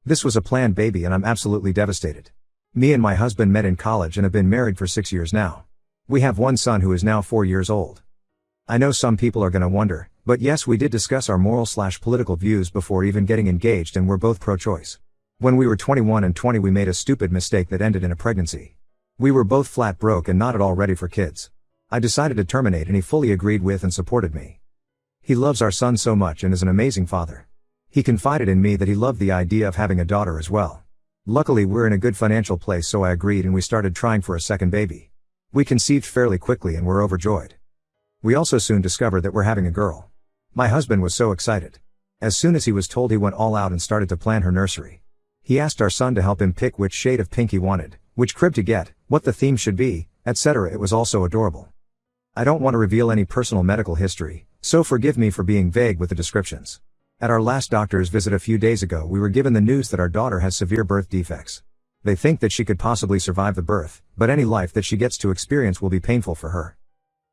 This was a planned baby and I'm absolutely devastated. Me and my husband met in college and have been married for 6 years now. We have one son who is now 4 years old. I know some people are gonna wonder, but yes, we did discuss our moral/political views before even getting engaged, and we're both pro-choice. When we were 21 and 20 we made a stupid mistake that ended in a pregnancy. We were both flat broke and not at all ready for kids. I decided to terminate and he fully agreed with and supported me. He loves our son so much and is an amazing father. He confided in me that he loved the idea of having a daughter as well. Luckily we're in a good financial place, so I agreed and we started trying for a second baby. We conceived fairly quickly and were overjoyed. We also soon discovered that we're having a girl. My husband was so excited. As soon as he was told, he went all out and started to plan her nursery. He asked our son to help him pick which shade of pink he wanted, which crib to get, what the theme should be, etc. It was all so adorable. I don't want to reveal any personal medical history, so forgive me for being vague with the descriptions. At our last doctor's visit a few days ago we were given the news that our daughter has severe birth defects. They think that she could possibly survive the birth, but any life that she gets to experience will be painful for her.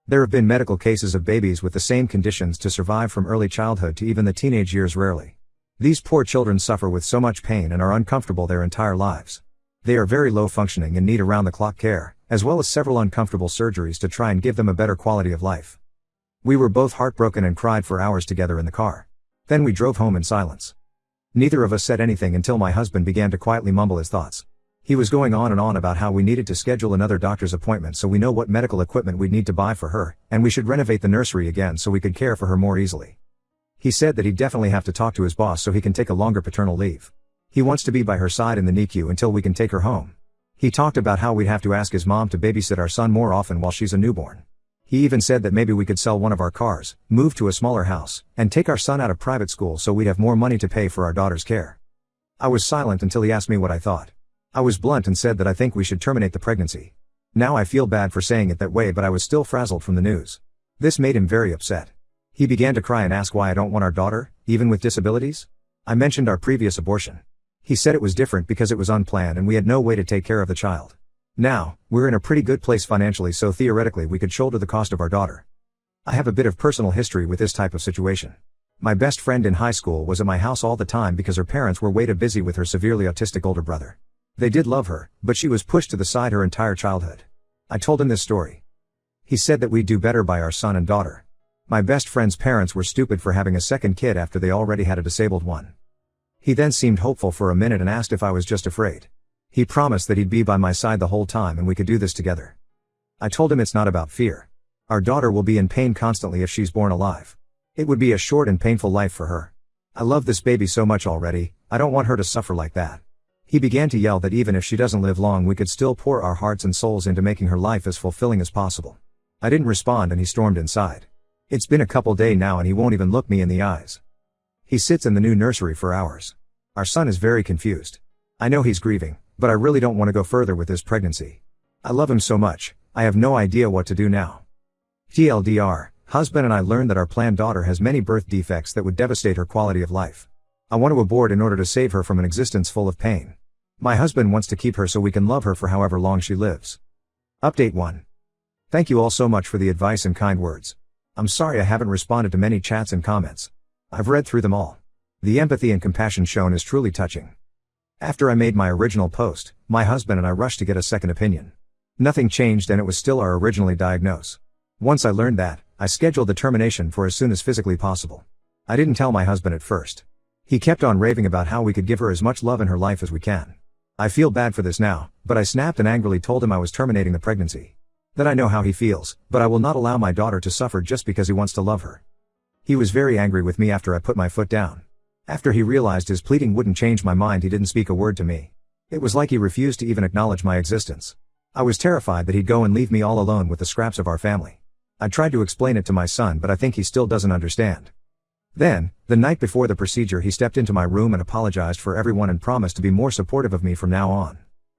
There have been medical cases of babies with the same conditions to survive from early childhood to even the teenage years rarely. These poor children suffer with so much pain and are uncomfortable their entire lives. They are very low functioning and need around-the-clock care, as well as several uncomfortable surgeries to try and give them a better quality of life. We were both heartbroken and cried for hours together in the car. Then we drove home in silence. Neither of us said anything until my husband began to quietly mumble his thoughts. He was going on and on about how we needed to schedule another doctor's appointment so we know what medical equipment we'd need to buy for her, and we should renovate the nursery again so we could care for her more easily. He said that he'd definitely have to talk to his boss so he can take a longer paternal leave. He wants to be by her side in the NICU until we can take her home. He talked about how we'd have to ask his mom to babysit our son more often while she's a newborn. He even said that maybe we could sell one of our cars, move to a smaller house, and take our son out of private school so we'd have more money to pay for our daughter's care. I was silent until he asked me what I thought. I was blunt and said that I think we should terminate the pregnancy. Now I feel bad for saying it that way, but I was still frazzled from the news. This made him very upset. He began to cry and ask why I don't want our daughter, even with disabilities. I mentioned our previous abortion. He said it was different because it was unplanned and we had no way to take care of the child. Now, we're in a pretty good place financially, so theoretically we could shoulder the cost of our daughter. I have a bit of personal history with this type of situation. My best friend in high school was at my house all the time because her parents were way too busy with her severely autistic older brother. They did love her, but she was pushed to the side her entire childhood. I told him this story. He said that we'd do better by our son and daughter. My best friend's parents were stupid for having a second kid after they already had a disabled one. He then seemed hopeful for a minute and asked if I was just afraid. He promised that he'd be by my side the whole time and we could do this together. I told him it's not about fear. Our daughter will be in pain constantly if she's born alive. It would be a short and painful life for her. I love this baby so much already, I don't want her to suffer like that. He began to yell that even if she doesn't live long we could still pour our hearts and souls into making her life as fulfilling as possible. I didn't respond and he stormed inside. It's been a couple days now and he won't even look me in the eyes. He sits in the new nursery for hours. Our son is very confused. I know he's grieving, but I really don't want to go further with this pregnancy. I love him so much, I have no idea what to do now. TLDR, husband and I learned that our planned daughter has many birth defects that would devastate her quality of life. I want to abort in order to save her from an existence full of pain. My husband wants to keep her so we can love her for however long she lives. Update 1. Thank you all so much for the advice and kind words. I'm sorry I haven't responded to many chats and comments. I've read through them all. The empathy and compassion shown is truly touching. After I made my original post, my husband and I rushed to get a second opinion. Nothing changed and it was still our originally diagnosed. Once I learned that, I scheduled the termination for as soon as physically possible. I didn't tell my husband at first. He kept on raving about how we could give her as much love in her life as we can. I feel bad for this now, but I snapped and angrily told him I was terminating the pregnancy. That I know how he feels, but I will not allow my daughter to suffer just because he wants to love her. He was very angry with me after I put my foot down. After he realized his pleading wouldn't change my mind, he didn't speak a word to me. It was like he refused to even acknowledge my existence. I was terrified that he'd go and leave me all alone with the scraps of our family. I tried to explain it to my son, but I think he still doesn't understand. Then, the night before the procedure, he stepped into my room and apologized for everyone and promised to be more supportive of me from now on.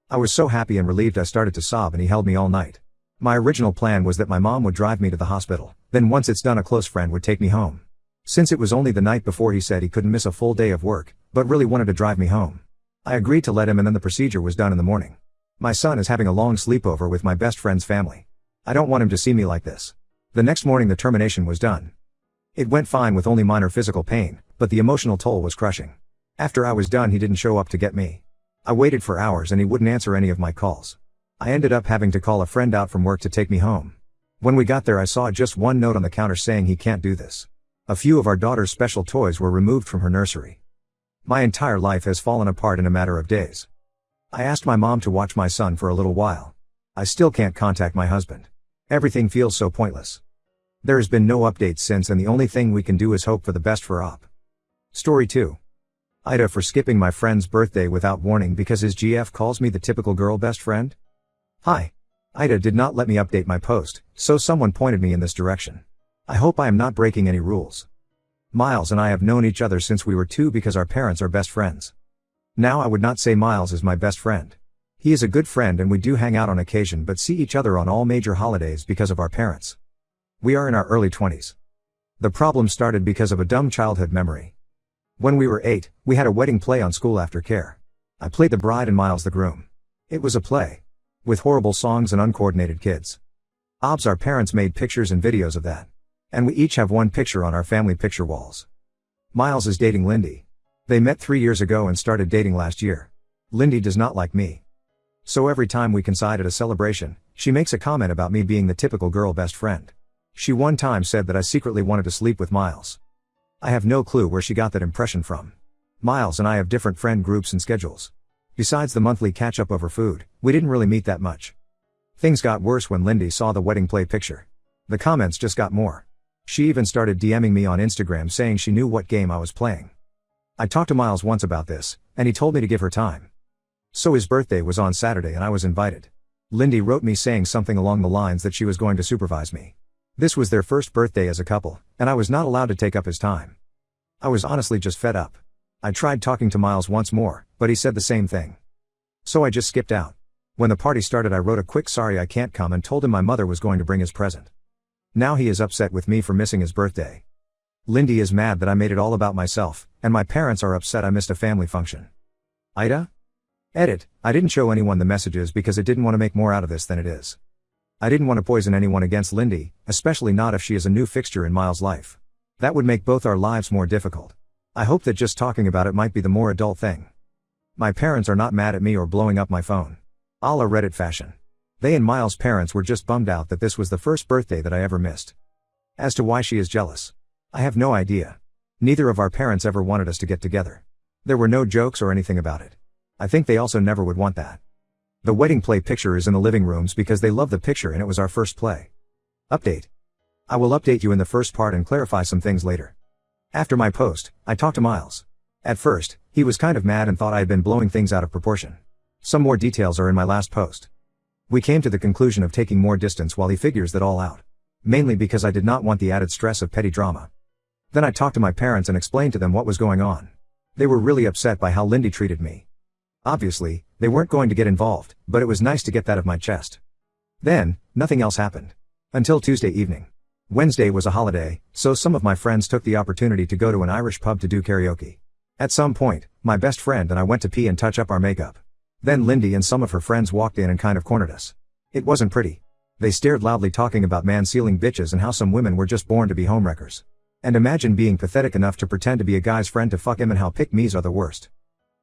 I was so happy and relieved I started to sob and he held me all night. My original plan was that my mom would drive me to the hospital, then once it's done a close friend would take me home. Since it was only the night before, he said he couldn't miss a full day of work, but really wanted to drive me home. I agreed to let him and then the procedure was done in the morning. My son is having a long sleepover with my best friend's family. I don't want him to see me like this. The next morning the termination was done. It went fine with only minor physical pain, but the emotional toll was crushing. After I was done, he didn't show up to get me. I waited for hours and he wouldn't answer any of my calls. I ended up having to call a friend out from work to take me home. When we got there, I saw just one note on the counter saying he can't do this. A few of our daughter's special toys were removed from her nursery. My entire life has fallen apart in a matter of days. I asked my mom to watch my son for a little while. I still can't contact my husband. Everything feels so pointless. There has been no update since, and the only thing we can do is hope for the best for Op. Story 2. Ida for skipping my friend's birthday without warning because his GF calls me the typical girl best friend? Hi. Ida did not let me update my post, so someone pointed me in this direction. I hope I am not breaking any rules. Miles and I have known each other since we were 2 because our parents are best friends. Now I would not say Miles is my best friend. He is a good friend and we do hang out on occasion but see each other on all major holidays because of our parents. We are in our early 20s. The problem started because of a dumb childhood memory. When we were 8, we had a wedding play on school aftercare. I played the bride and Miles the groom. It was a play. With horrible songs and uncoordinated kids. Our parents made pictures and videos of that. And we each have one picture on our family picture walls. Miles is dating Lindy. They met 3 years ago and started dating last year. Lindy does not like me. So every time we coincide at a celebration, she makes a comment about me being the typical girl best friend. She one time said that I secretly wanted to sleep with Miles. I have no clue where she got that impression from. Miles and I have different friend groups and schedules. Besides the monthly catch-up over food, we didn't really meet that much. Things got worse when Lindy saw the wedding play picture. The comments just got more. She even started DMing me on Instagram saying she knew what game I was playing. I talked to Miles once about this, and he told me to give her time. So his birthday was on Saturday and I was invited. Lindy wrote me saying something along the lines that she was going to supervise me. This was their first birthday as a couple, and I was not allowed to take up his time. I was honestly just fed up. I tried talking to Miles once more, but he said the same thing. So I just skipped out. When the party started, I wrote a quick sorry I can't come and told him my mother was going to bring his present. Now he is upset with me for missing his birthday. Lindy is mad that I made it all about myself, and my parents are upset I missed a family function. Ida? Edit, I didn't show anyone the messages because I didn't want to make more out of this than it is. I didn't want to poison anyone against Lindy, especially not if she is a new fixture in Miles' life. That would make both our lives more difficult. I hope that just talking about it might be the more adult thing. My parents are not mad at me or blowing up my phone. A la Reddit fashion. They and Miles' parents were just bummed out that this was the first birthday that I ever missed. As to why she is jealous, I have no idea. Neither of our parents ever wanted us to get together. There were no jokes or anything about it. I think they also never would want that. The wedding play picture is in the living rooms because they love the picture and it was our first play. Update. I will update you in the first part and clarify some things later. After my post, I talked to Miles. At first, he was kind of mad and thought I had been blowing things out of proportion. Some more details are in my last post. We came to the conclusion of taking more distance while he figures that all out. Mainly because I did not want the added stress of petty drama. Then I talked to my parents and explained to them what was going on. They were really upset by how Lindy treated me. Obviously, they weren't going to get involved, but it was nice to get that off my chest. Then, nothing else happened. Until Tuesday evening. Wednesday was a holiday, so some of my friends took the opportunity to go to an Irish pub to do karaoke. At some point, my best friend and I went to pee and touch up our makeup. Then Lindy and some of her friends walked in and kind of cornered us. It wasn't pretty. They stared loudly talking about man-stealing bitches and how some women were just born to be homewreckers. And imagine being pathetic enough to pretend to be a guy's friend to fuck him and how pick-me's are the worst.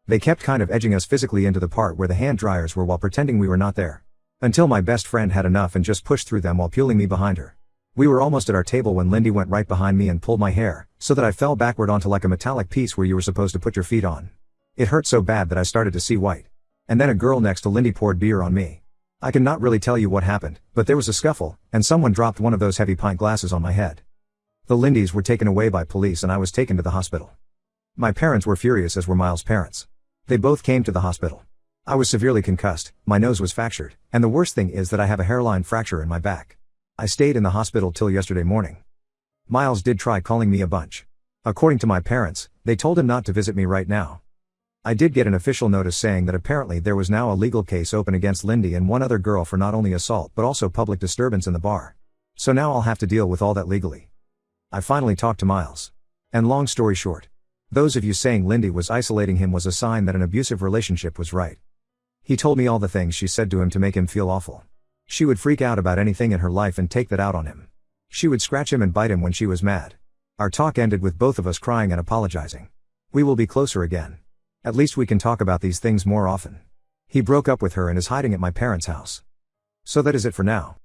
They kept kind of edging us physically into the part where the hand dryers were while pretending we were not there. Until my best friend had enough and just pushed through them while puling me behind her. We were almost at our table when Lindy went right behind me and pulled my hair, so that I fell backward onto like a metallic piece where you were supposed to put your feet on. It hurt so bad that I started to see white. And then a girl next to Lindy poured beer on me. I cannot really tell you what happened, but there was a scuffle, and someone dropped one of those heavy pint glasses on my head. The Lindys were taken away by police and I was taken to the hospital. My parents were furious, as were Miles' parents. They both came to the hospital. I was severely concussed, my nose was fractured, and the worst thing is that I have a hairline fracture in my back. I stayed in the hospital till yesterday morning. Miles did try calling me a bunch. According to my parents, they told him not to visit me right now. I did get an official notice saying that apparently there was now a legal case open against Lindy and one other girl for not only assault but also public disturbance in the bar. So now I'll have to deal with all that legally. I finally talked to Miles. And long story short, those of you saying Lindy was isolating him was a sign that an abusive relationship was right. He told me all the things she said to him to make him feel awful. She would freak out about anything in her life and take that out on him. She would scratch him and bite him when she was mad. Our talk ended with both of us crying and apologizing. We will be closer again. At least we can talk about these things more often. He broke up with her and is hiding at my parents' house. So that is it for now.